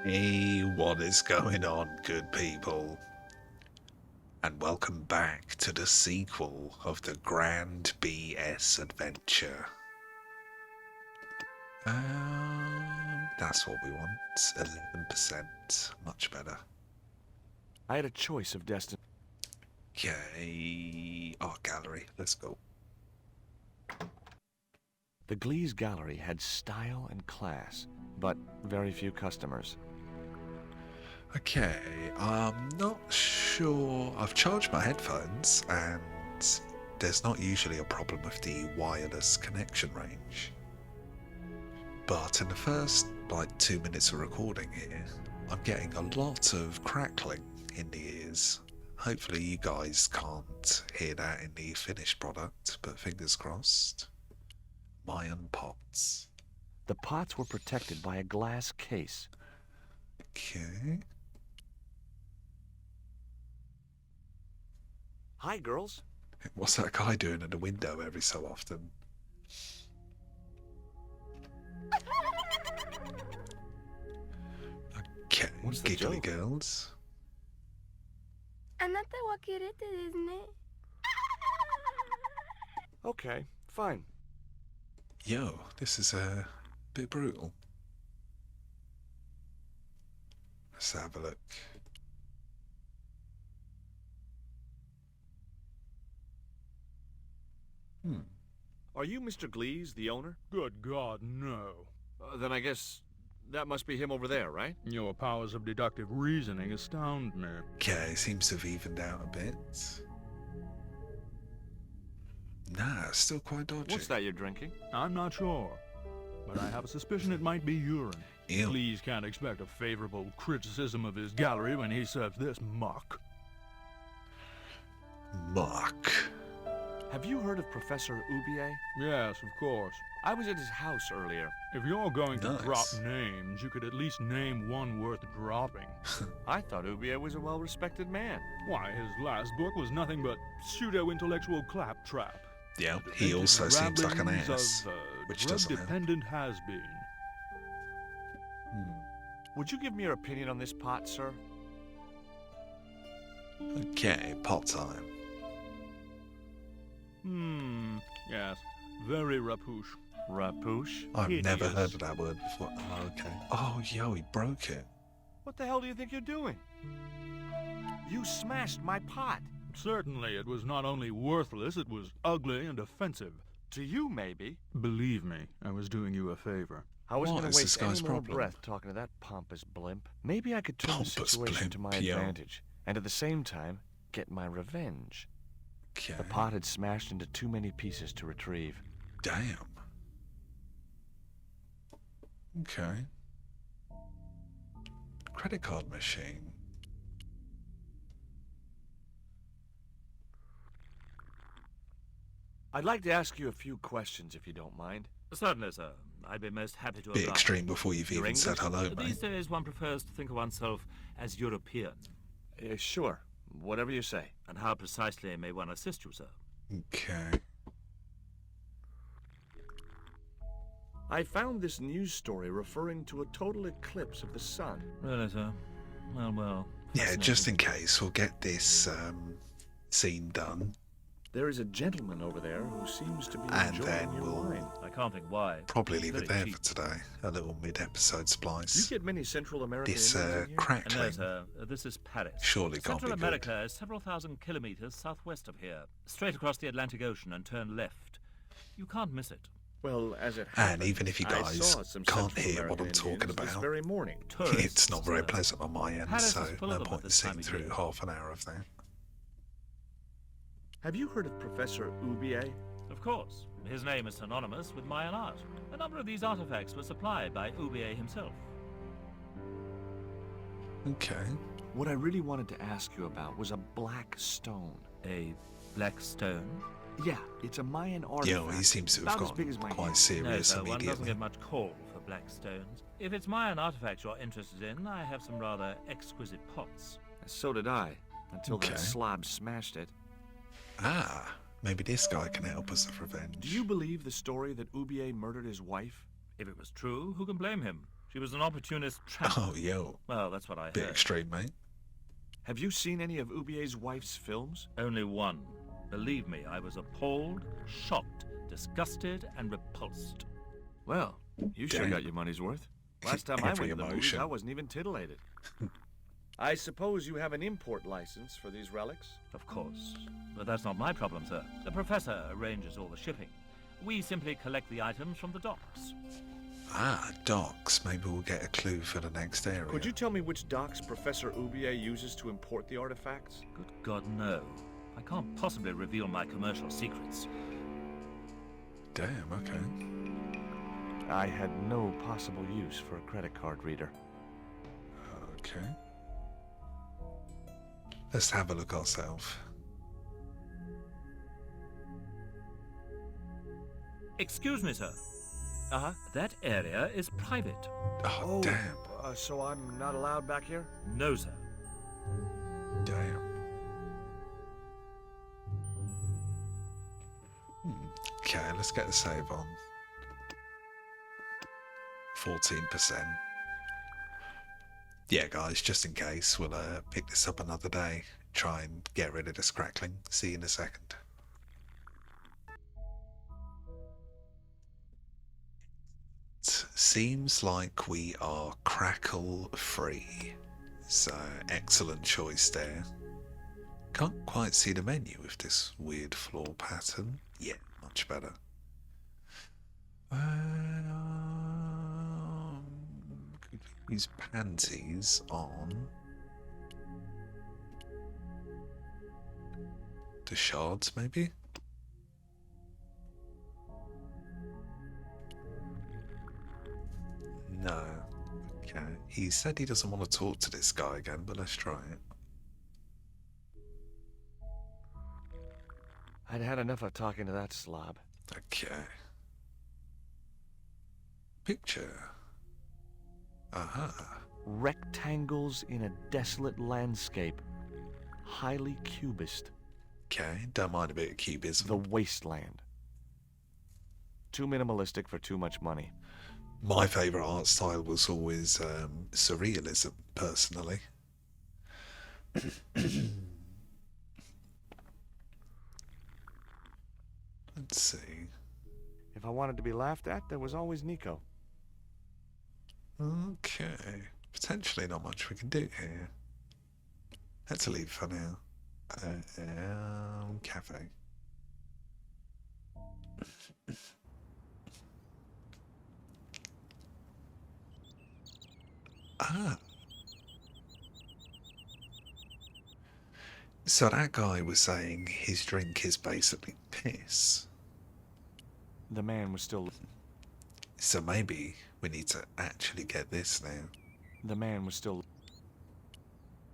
Hey, what is going on, good people? And welcome back to the sequel of the Grand BS adventure. That's what we want. 11%. Much better. I had a choice of destiny. Okay. Art gallery. Let's go. The Glee's gallery had style and class, but very few customers. Okay, I'm not sure. I've charged my headphones and there's not usually a problem with the wireless connection range. But in the first, 2 minutes of recording here, I'm getting a lot of crackling in the ears. Hopefully you guys can't hear that in the finished product, but fingers crossed. Mayan pots. The pots were protected by a glass case. Okay. Hi, girls. What's that guy doing at the window every so often? Okay, What's the giggly joke? girls. Okay, fine. Yo, this is a bit brutal. Let's have a look. Are you Mr. Glee's, the owner? Good God, no. Then I guess that must be him over there, right? Your powers of deductive reasoning astound me. Okay, seems to have evened out a bit. Nah, still quite dodgy. What's that you're drinking? I'm not sure, but I have a suspicion it might be urine. Ew. Please can't expect a favorable criticism of his gallery when he serves this muck. Mark. Have you heard of Professor Ubier? Yes, of course. I was at his house earlier. If you're going to Nice. drop names, you could at least name one worth dropping. I thought Ubier was a well-respected man. Why, his last book was nothing but pseudo-intellectual claptrap. Yeah, he also seems like an Ramblings ass, of, which doesn't help. drug-dependent has-been. Would you give me your opinion on this pot, sir? Okay, pot time. Yes. Very rapouche. Rapouche? I've never Hideous. heard of that word before. Oh, okay. Oh, yo, he broke it. What the hell do you think you're doing? You smashed my pot. Certainly, it was not only worthless, it was ugly and offensive. To you, maybe. Believe me, I was doing you a favor. I wasn't What going is to this waste any guy's more problem? breath talking to that pompous blimp. Maybe I could turn the Pompous situation to my blimp, yo. advantage, and at the same time, get my revenge. Okay. The pot had smashed into too many pieces to retrieve. Damn. Okay. Credit card machine. I'd like to ask you a few questions, if you don't mind. Certainly, sir. I'd be most happy to Bit oblige. extreme before you've You're even said English? hello, mate. These days, one prefers to think of oneself as European. Sure. Whatever you say. And how precisely may one assist you, sir? Okay. I found this news story referring to a total eclipse of the sun. Really, sir? Well. Yeah, just in case, we'll get this scene done, There is a gentleman over there who seems to be and enjoying then your we'll wine. I can't think why. probably leave it Very there cheap. for today. A little mid-episode Do you splice. get many Central American This Indians in here? No, crackling sir. This is Paris. surely can't be Central good. America is several thousand kilometers southwest of here. Straight across the Atlantic Ocean and turn left. You can't miss it. Well, as it And happened, even if you I guys saw some can't Central hear what I'm American talking Indians this about, very morning. Tourists, it's not very sir. pleasant on my end, Paris is so full no of them point at in this time seeing of through year. half an hour of that. Have you heard of Professor Ubier? Of course. His name is synonymous with Mayan art. A number of these artifacts were supplied by Ubier himself. Okay. What I really wanted to ask you about was a black stone. A black stone? Yeah, it's a Mayan artifact. Yo, he seems to have about as big as my gone quite hand. No, serious sir, one doesn't immediately. get much call for black stones. If it's Mayan artifacts you're interested in, I have some rather exquisite pots. So did I, until Okay. that slob smashed it. Ah, maybe this guy can help us with revenge. Do you believe the story that Ubier murdered his wife? If it was true, who can blame him? She was an opportunist tramp. Oh, yo. Well, that's what I Bit heard. extreme, mate. Have you seen any of Ubier's wife's films? Only one. Believe me, I was appalled, shocked, disgusted, and repulsed. Well, you sure Damn. got your money's worth. Last time I went Every to the movies, emotion. I wasn't even titillated. I suppose you have an import license for these relics? Of course. But that's not my problem, sir. The professor arranges all the shipping. We simply collect the items from the docks. Ah, docks. Maybe we'll get a clue for the next area. Could you tell me which docks Professor Ubier uses to import the artifacts? Good God, no. I can't possibly reveal my commercial secrets. Damn, okay. I had no possible use for a credit card reader. Okay. Let's have a look ourselves. Excuse me, sir. Uh-huh. That area is private. Oh, damn. So I'm not allowed back here? No, sir. Damn. Okay, let's get the save on. 14%. Yeah, guys, just in case, we'll pick this up another day. Try and get rid of this crackling. See you in a second. Seems like we are crackle free. So, excellent choice there. Can't quite see the menu with this weird floor pattern. Yeah, much better. Could we use panties on the shards, maybe? No. Okay. He said he doesn't want to talk to this guy again, but let's try it. I'd had enough of talking to that slob. Okay. Picture. Aha. Rectangles in a desolate landscape. Highly cubist. Okay, don't mind a bit of cubism. The wasteland. Too minimalistic for too much money. My favourite art style was always surrealism, personally. Let's see. If I wanted to be laughed at, there was always Nico. Okay. Potentially not much we can do here. Let's leave for now. Cafe. Ah. So that guy was saying his drink is basically piss. The man was still... So maybe we need to actually get this now. The man was still...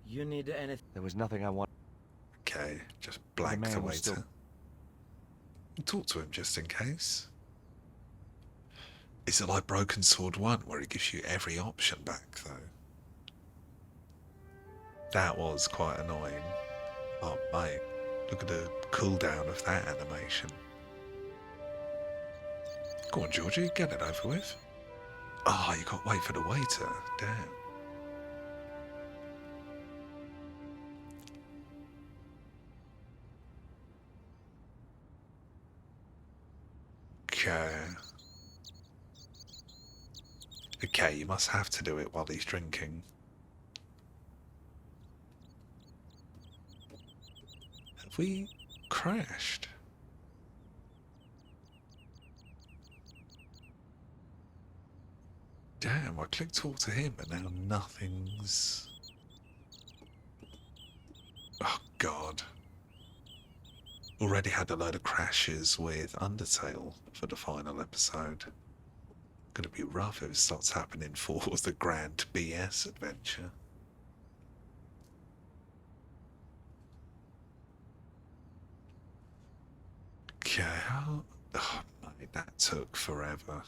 You need anything? There was nothing I wanted. Okay, just blank the man waiter. was still... Talk to him just in case. Is it like Broken Sword 1 where it gives you every option back though? That was quite annoying. Oh mate, look at the cooldown of that animation. Go on Georgie, get it over with. Oh, you got to wait for the waiter. Damn. Okay. Okay, you must have to do it while he's drinking. Have we crashed? Damn, I clicked talk to him and now nothing's... Oh god. Already had a load of crashes with Undertale for the final episode. Gonna be rough if it starts happening for the Grand BS adventure. Okay, how... Oh, mate, that took forever.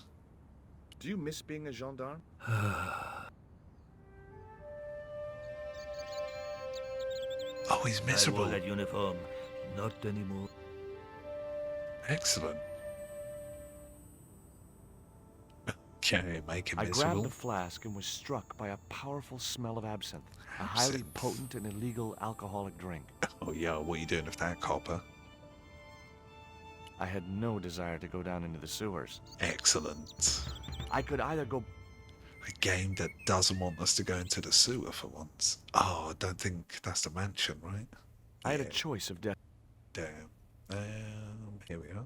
Do you miss being a gendarme? Oh, he's miserable. I wore that uniform. Not anymore. Excellent. Okay, make him I miserable. grabbed the flask and was struck by a powerful smell of absinthe, a highly Absinthe. potent and illegal alcoholic drink. Oh, yeah, what are you doing with that, copper? I had no desire to go down into the sewers. Excellent. I could either go... A game that doesn't want us to go into the sewer for once. Oh, I don't think that's the mansion, right? I had a Yeah, choice of death. damn. Here we are.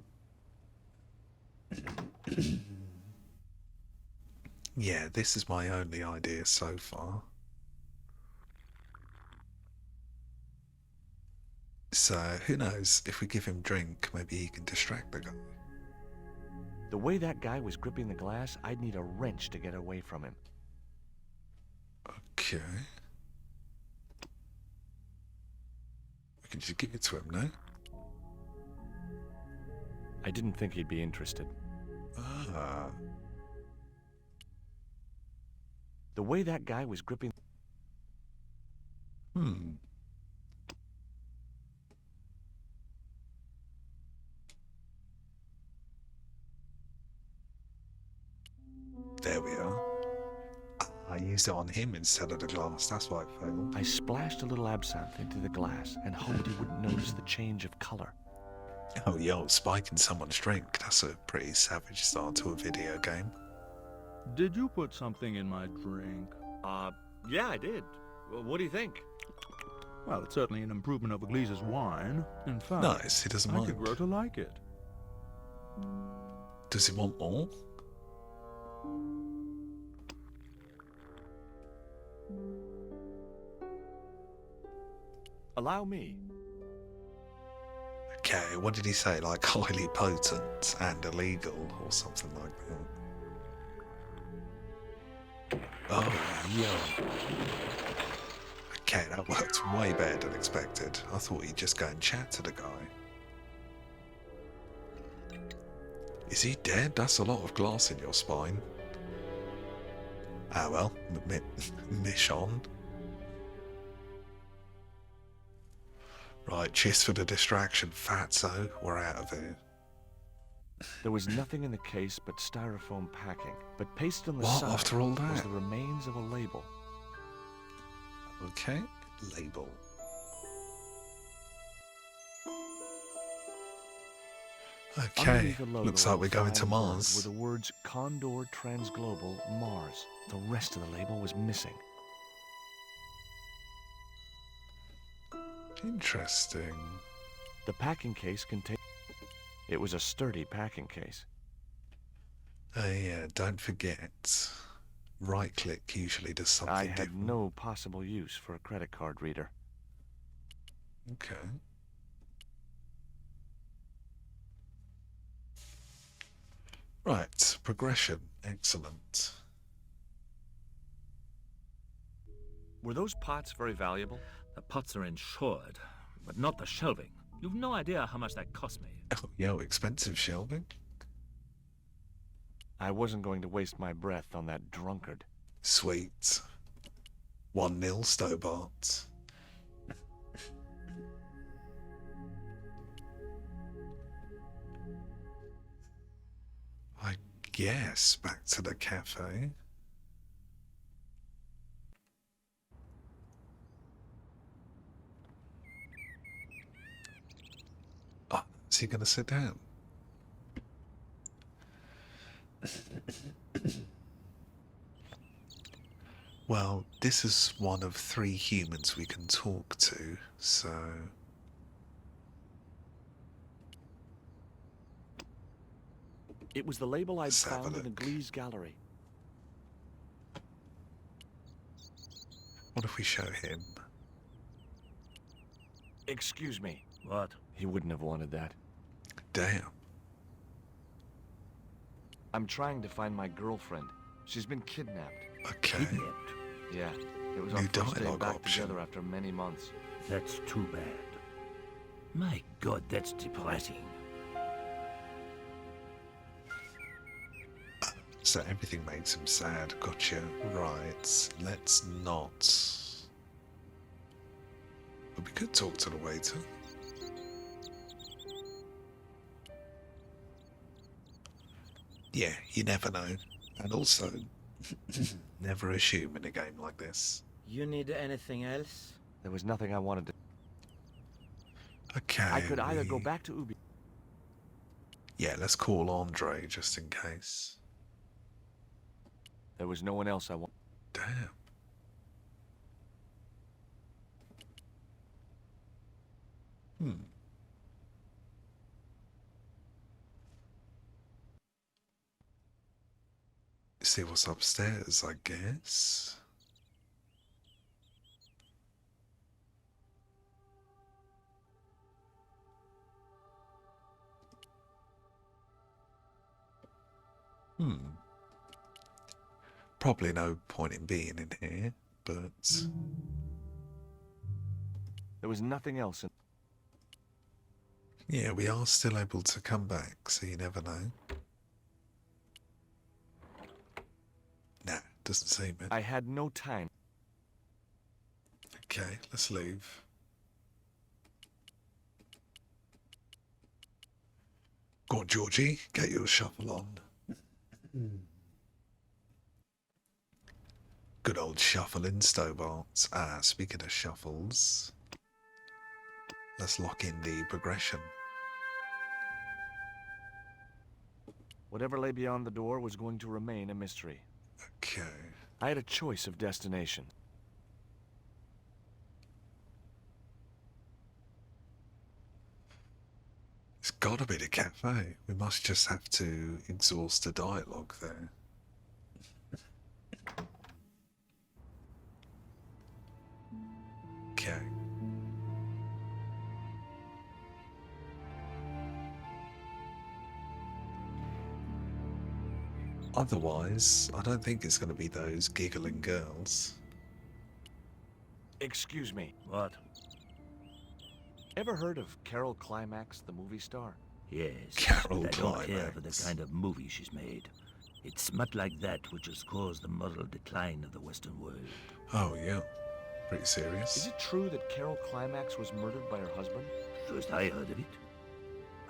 Yeah, this is my only idea so far. So, who knows, if we give him drink, maybe he can distract the guy. The way that guy was gripping the glass, I'd need a wrench to get away from him. Okay. We can just give it to him, no? I didn't think he'd be interested. Ah. The way that guy was gripping... Hmm. There we are. I used it on him instead of the glass, that's why it failed. I splashed a little absinthe into the glass and hoped he wouldn't notice the change of color. Oh, yo, spiking someone's drink. That's a pretty savage start to a video game. Did you put something in my drink? Yeah, I did. Well, what do you think? Well, it's certainly an improvement over Gleese's wine. In fact, Nice, he doesn't I could mind. grow to like it. Does he want more? Allow me. Okay, what did he say? Like highly potent and illegal or something like that. Oh, yo. Okay, that worked way better than expected. I thought he'd just go and chat to the guy. Is he dead? That's a lot of glass in your spine. Ah well, Michon. Right, cheers for the distraction, fatso. We're out of here. There was nothing in the case but styrofoam packing, but pasted on the What, side after all was that? the remains of a label. Okay, label. Okay, Underneath the logo looks like on we're the going to fine board Mars. were the words Condor Transglobal Mars. The rest of the label was missing. Interesting. The packing case contained... It was a sturdy packing case. Yeah, don't forget. Right click usually does something I had different. no possible use for a credit card reader. Okay. Right, progression. Excellent. Were those pots very valuable? The pots are insured, but not the shelving. You've no idea how much that cost me. Oh, yo, expensive shelving. I wasn't going to waste my breath on that drunkard. Sweet. 1-0 Stobart. I guess back to the cafe. Oh, is he going to sit down? Well, this is one of 3 humans we can talk to, so... It was the label I'd Let's have a found in the look. Glee's gallery. What if we show him? Excuse me. What? He wouldn't have wanted that. Damn. I'm trying to find my girlfriend. She's been kidnapped. Okay. Kidnapped? Yeah, it was our New first day dialogue back option. together after many months. That's too bad. My God, that's depressing. So everything makes him sad. Gotcha. Right. Let's not. But we could talk to the waiter. Yeah, you never know. And also, never assume in a game like this. You need anything else? There was nothing I wanted to... Okay. I could either go back to Ubi... Yeah, let's call Andre just in case. There was no one else I wanted. Damn. See what's upstairs, I guess. Probably no point in being in here, but... There was nothing else in... Yeah, we are still able to come back, so you never know. Nah, doesn't seem it. I had no time. Okay, let's leave. Go on, Georgie, get your shuffle on. Good old shuffling, Stobart. Speaking of shuffles, let's lock in the progression. Whatever lay beyond the door was going to remain a mystery. Okay. I had a choice of destination. It's gotta be the cafe. We must just have to exhaust the dialogue there. Okay. Otherwise, I don't think it's going to be those giggling girls. Excuse me. What? Ever heard of Carol Climax, the movie star? Yes. Carol but I don't care for the Climax. kind of movie she's made. It's smut like that which has caused the moral decline of the Western world. Oh, yeah. Pretty Is serious. it true that Carol Climax was murdered by her husband? First I heard of it.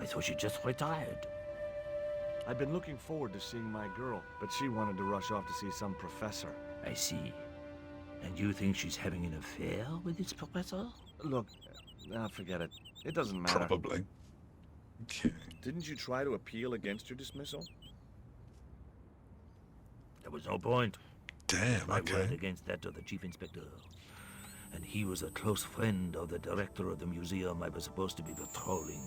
I thought she just retired. I'd been looking forward to seeing my girl, but she wanted to rush off to see some professor. I see. And you think she's having an affair with this professor? Look, forget it. It doesn't matter. Probably. Okay. Didn't you try to appeal against your dismissal? There was no point. Damn, My word okay. against that of the chief inspector. And he was a close friend of the director of the museum I was supposed to be patrolling.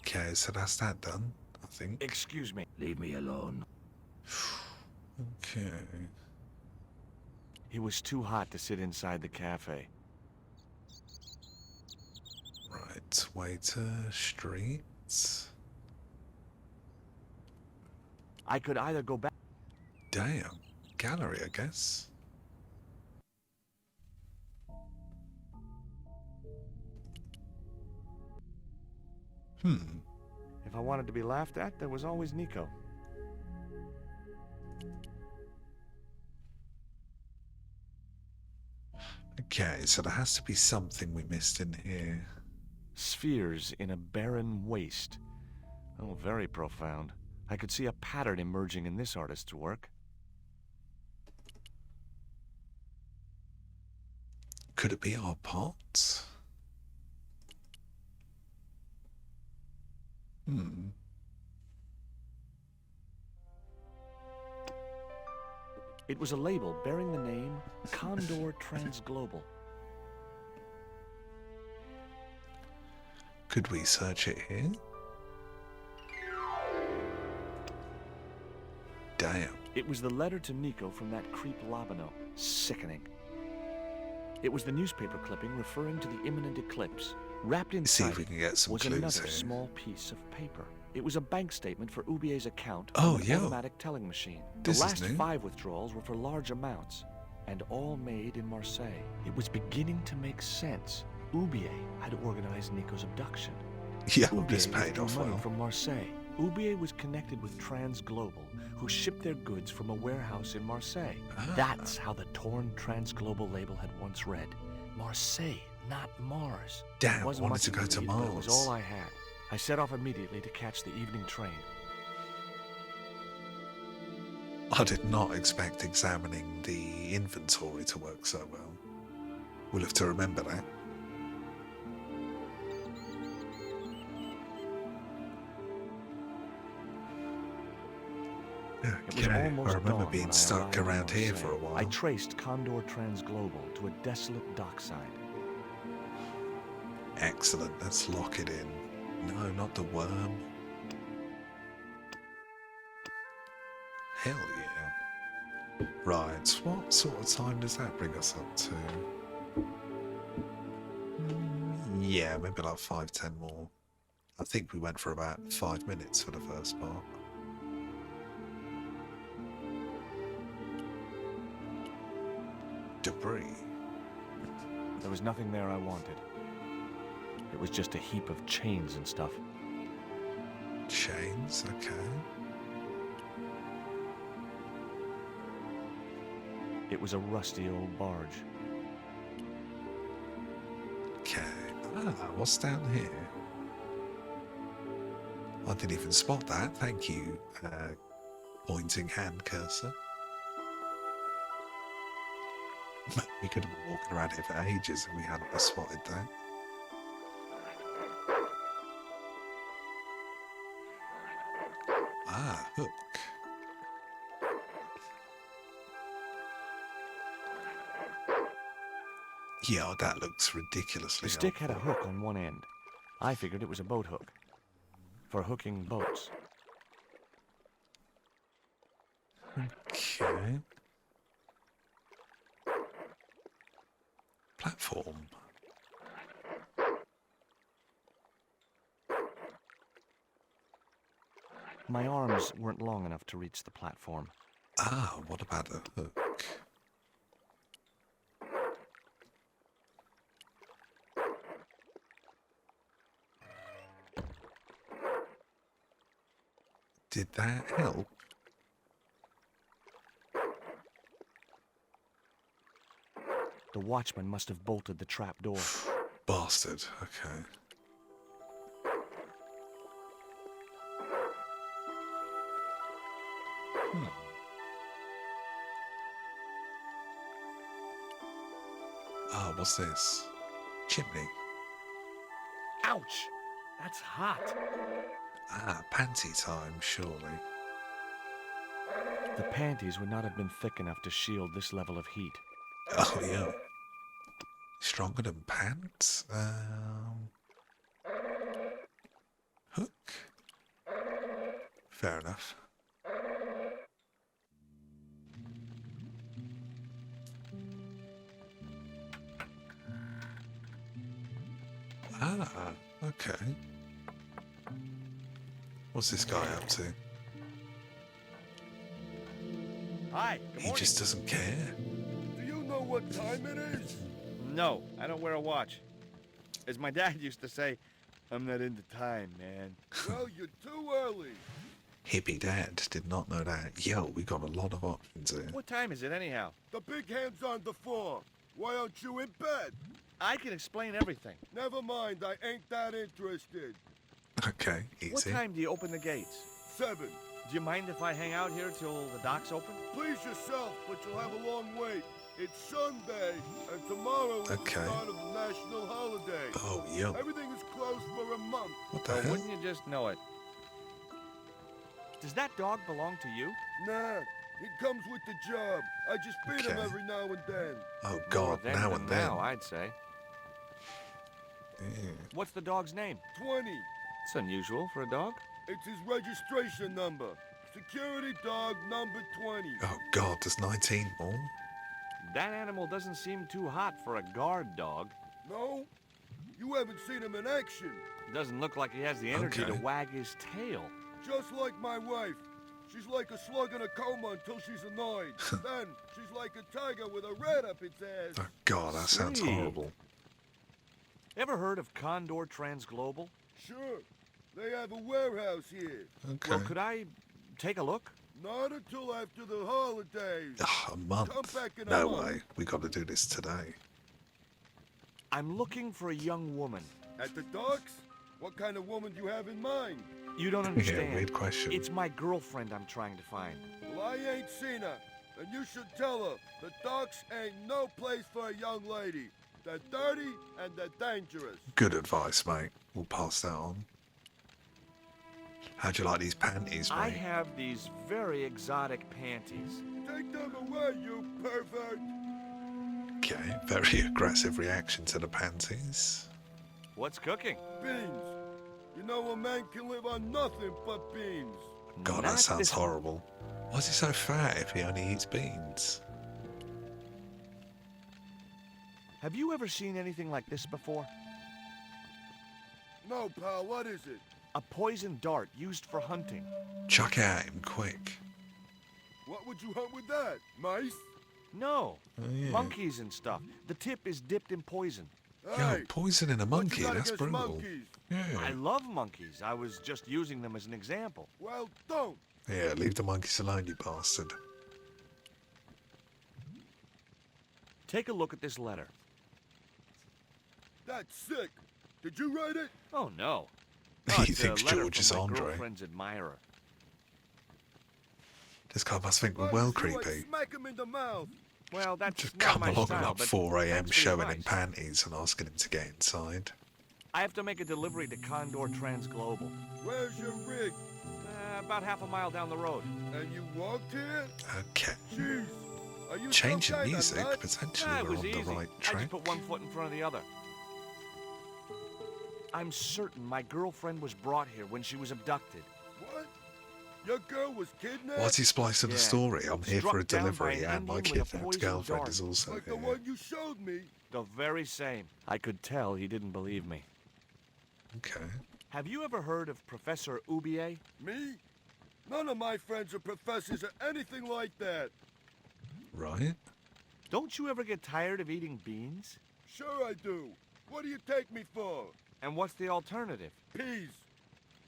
Okay, so that's that done, I think. Excuse me. Leave me alone. Okay. It was too hot to sit inside the cafe. Right, waiter, street. I could either go back... Damn. Gallery, I guess. If I wanted to be laughed at, there was always Nico. Okay, so there has to be something we missed in here. Spheres in a barren waste. Oh, very profound. I could see a pattern emerging in this artist's work. Could it be our pot? It was a label bearing the name Condor Transglobal. Could we search it here? Damn. It was the letter to Nico from that creep Labano. Sickening. It was the newspaper clipping referring to the imminent eclipse. Wrapped See inside if we can get some was clues another here. small piece of paper. It was a bank statement for Ubier's account Oh, on an yeah. automatic telling machine. This is The last new. 5 withdrawals were for large amounts, and all made in Marseille. It was beginning to make sense. Ubier had organized Nico's abduction. Yeah, Ubier this paid withdrew off money well. from Marseille. Ubier was connected with Transglobal, who shipped their goods from a warehouse in Marseille. That's how the torn Transglobal label had once read. Marseille, not Mars. Damn, Wasn't wanted much to of go a to lead, but it was Mars. all I had. I set off immediately to catch the evening train. I did not expect examining the inventory to work so well. We'll have to remember that. It was Okay, I almost remember dawn being when I stuck arrived in around here Marseille. for a while. I traced Condor Transglobal to a desolate dockside. Excellent, let's lock it in. No, not the worm. Hell yeah. Right, what sort of time does that bring us up to? Yeah, maybe like 5-10 more. I think we went for about 5 minutes for the first part. Debris. There was nothing there I wanted. It was just a heap of chains and stuff. Chains, okay. It was a rusty old barge. Okay. Ah, what's down here? I didn't even spot that. Thank you, pointing hand cursor. We could have been walking around here for ages and we hadn't have spotted that. Ah, hook. Yeah, that looks ridiculously The stick had a helpful. hook on one end. I figured it was a boat hook. For hooking boats. Okay. Platform. My arms weren't long enough to reach the platform. Ah, what about the hook? Did that help? The watchman must have bolted the trap door. Bastard, okay. Ah, what's this? Chimney. Ouch! That's hot. Ah, panty time, surely. The panties would not have been thick enough to shield this level of heat. Oh, yeah. Stronger than pants? Hook? Fair enough. Ah, okay. What's this guy up to? Hi, He just doesn't care. do you know what time it is? No, I don't wear a watch. As my dad used to say, I'm not into time, man. Well, you're too early. Hippie dad did not know that. Yo, we got a lot of options here. What time is it anyhow? The big hand's on the floor. Why aren't you in bed? I can explain everything. Never mind, I ain't that interested. Okay, What easy. time do you open the gates? 7. Do you mind if I hang out here till the docks open? Please yourself, but you'll have a long wait. It's Sunday, and tomorrow is Okay. the start of the national holiday. Oh, yo. Everything is closed for a month. What the Or hell? wouldn't you just know it? Does that dog belong to you? Nah, he comes with the job. I just feed him Okay. every now and then. Oh, More God, then now than and then. now, I'd say. Yeah. What's the dog's name? 20. It's unusual for a dog. It's his registration number. Security dog number 20. Oh, God, there's 19 more? That animal doesn't seem too hot for a guard dog. No? You haven't seen him in action. Doesn't look like he has the energy Okay. to wag his tail. Just like my wife. She's like a slug in a coma until she's annoyed. Then she's like a tiger with a rat up its ass. Oh, God, that sounds Sweet. horrible. Ever heard of Condor Transglobal? Sure, they have a warehouse here. Okay. Well, could I take a look? Not until after the holidays. Ah, a Come month? back in a No month. way. We got to do this today. I'm looking for a young woman. At the docks? What kind of woman do you have in mind? You don't Yeah, understand. weird question. It's my girlfriend I'm trying to find. Well, I ain't seen her. And you should tell her the docks ain't no place for a young lady. They're dirty and they're dangerous. Good advice, mate. We'll pass that on. How'd you like these panties, mate? I have these very exotic panties. Take them away, you pervert. Okay, very aggressive reaction to the panties. What's cooking? Beans. You know a man can live on nothing but beans. God, Not that sounds this- horrible. Why is he so fat if he only eats beans? Have you ever seen anything like this before? No, pal, what is it? A poison dart used for hunting. Chuck it at him, quick. What would you hunt with that? Mice? No, Oh, yeah. monkeys and stuff. The tip is dipped in poison. Yo, Hey, poisoning a what monkey, you got that's against brutal. monkeys? I Yeah. love monkeys. I was just using them as an example. Well, don't. Yeah, leave the monkeys alone, you bastard. Take a look at this letter. That's sick. Did you write it? Oh, no. He Oh, it's a thinks letter George is from my Andre. girlfriend's admirer. This guy must think we're Why well don't you, like, creepy. smack him in the mouth. Well, that's Just not come my along style, at like but 4 a.m. thanks for your showing him advice. panties and asking him to get inside. I have to make a delivery to Condor Transglobal. Where's your rig? About half a mile down the road. And you walked here? Okay. Jeez. Are you Changing some kind of music, nut? potentially Ah, it we're was on easy. the right I track. just put one foot in front of the other. I'm certain my girlfriend was brought here when she was abducted. What? Your girl was kidnapped? Why's he splicing the Yeah. story? I'm here for Struck a down by delivery an and my Indian with a kidnapped poison girlfriend dart. is also Like the here. one you showed me. The very same. I could tell he didn't believe me. Okay. Have you ever heard of Professor Ubier? Me? None of my friends are professors or anything like that. Right. Don't you ever get tired of eating beans? Sure I do. What do you take me for? And what's the alternative? Peas.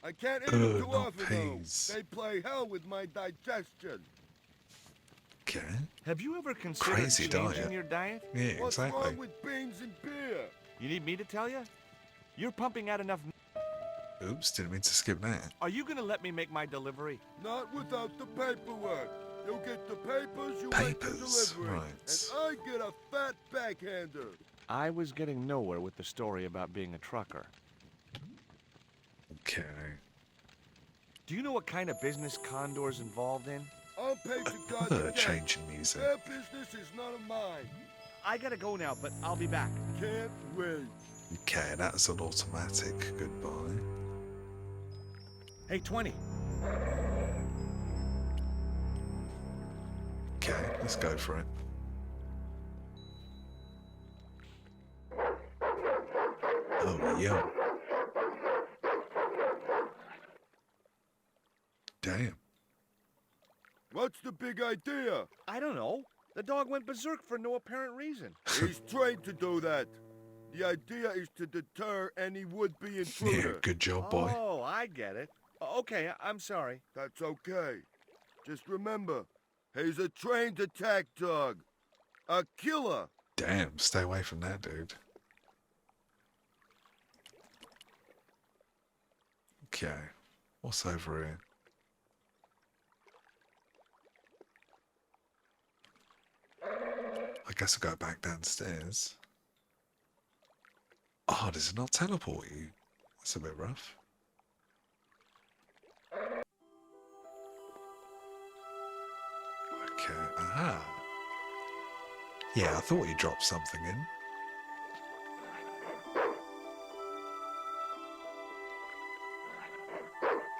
I can't eat them too not often, peas. though. They play hell with my digestion. Okay. Have you ever considered Crazy changing diet. your diet? Yeah, What's exactly. wrong with beans and beer? You need me to tell you? You're pumping out enough. Oops, didn't mean to skip that. Are you gonna let me make my delivery? Not without the paperwork. You'll get the papers, you make the Papers, delivery. right. And I get a fat backhander. I was getting nowhere with the story about being a trucker. Okay. Do you know what kind of business Condor's involved in? I'm paid to God to death. Changing music. Their business is none of mine. I gotta go now, but I'll be back. Can't wait. Okay, that was an automatic goodbye. Hey, 20. Okay, let's go for it. Oh, yeah. Damn. What's the big idea? I don't know. The dog went berserk for no apparent reason. He's trained to do that. The idea is to deter any would-be Yeah, intruder. good job, boy. Oh, I get it. Okay, I'm sorry. That's okay. Just remember, he's a trained attack dog. A killer. Damn, stay away from that, dude. Okay, what's over here? I guess I'll go back downstairs. Oh, does it not teleport you? That's a bit rough. Okay, aha. Yeah, I thought he dropped something in.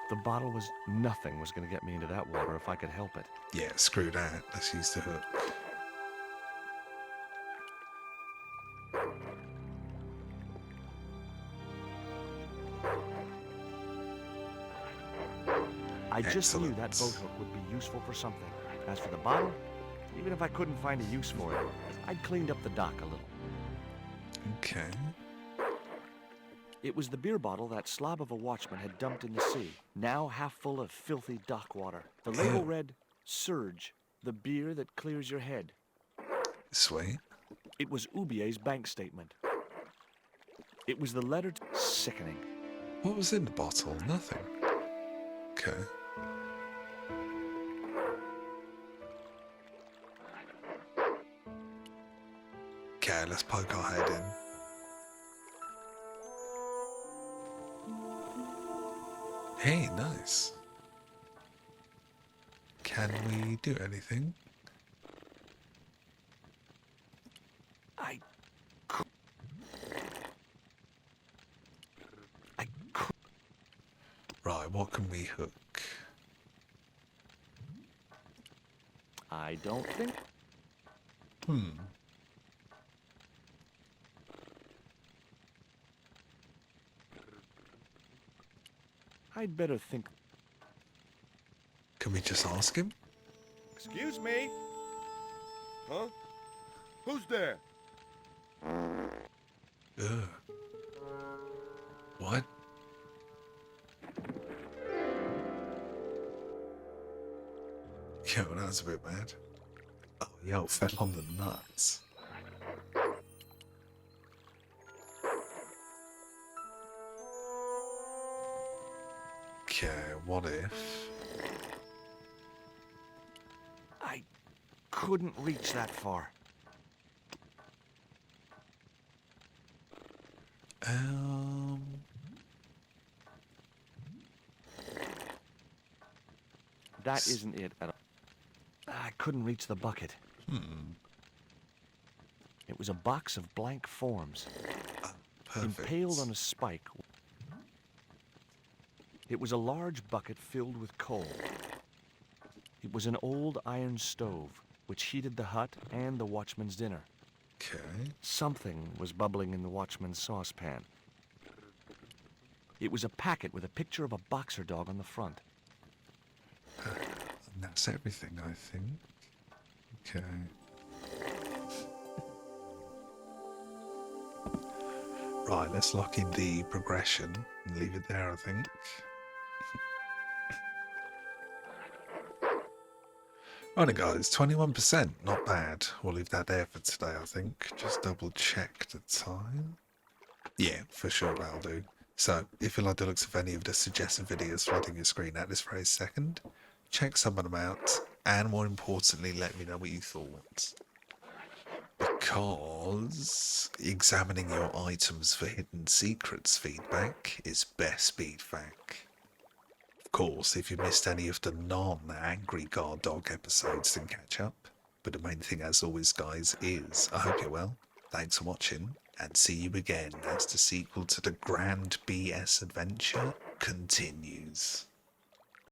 The bottle was nothing was gonna get me into that water if I could help it. Yeah, screw that. Let's use the hook. I just knew that Excellent. boat hook would be useful for something. As for the bottle, even if I couldn't find a use for it, I'd cleaned up the dock a little. Okay. It was the beer bottle that slob of a watchman had dumped in the sea, now half full of filthy dock water. The label read, Surge, the beer that clears your head. Sweet. It was Ubier's bank statement. It was the letter to... Sickening. What was in the bottle? Nothing. Okay. Okay, let's poke our head in. Hey, nice. Can we do anything? I Right, what can we hook? I don't think. I'd better think. Can we just ask him? Excuse me? Huh? Who's there? Ugh. What? Yo, that was a bit mad. Oh, yo, fell on the nuts. Okay, what if... I couldn't reach that far. That isn't it at all. I couldn't reach the bucket. It was a box of blank forms, Perfect. impaled on a spike. It was a large bucket filled with coal. It was an old iron stove, which heated the hut and the watchman's dinner. Okay. Something was bubbling in the watchman's saucepan. It was a packet with a picture of a boxer dog on the front. And that's everything, I think. Okay. Right, let's lock in the progression and leave it there, I think. Right, guys, 21%, not bad. We'll leave that there for today, I think. Just double check the time. Yeah, for sure that'll do. So, if you like the looks of any of the suggested videos flooding your screen at this very second, check some of them out, and more importantly, let me know what you thought. Because examining your items for hidden secrets feedback is best feedback. Of course, if you missed any of the non-Angry Guard Dog episodes, then catch up. But the main thing, as always, guys, is I hope you're well. Thanks for watching, and see you again as the sequel to the Grand BS adventure continues.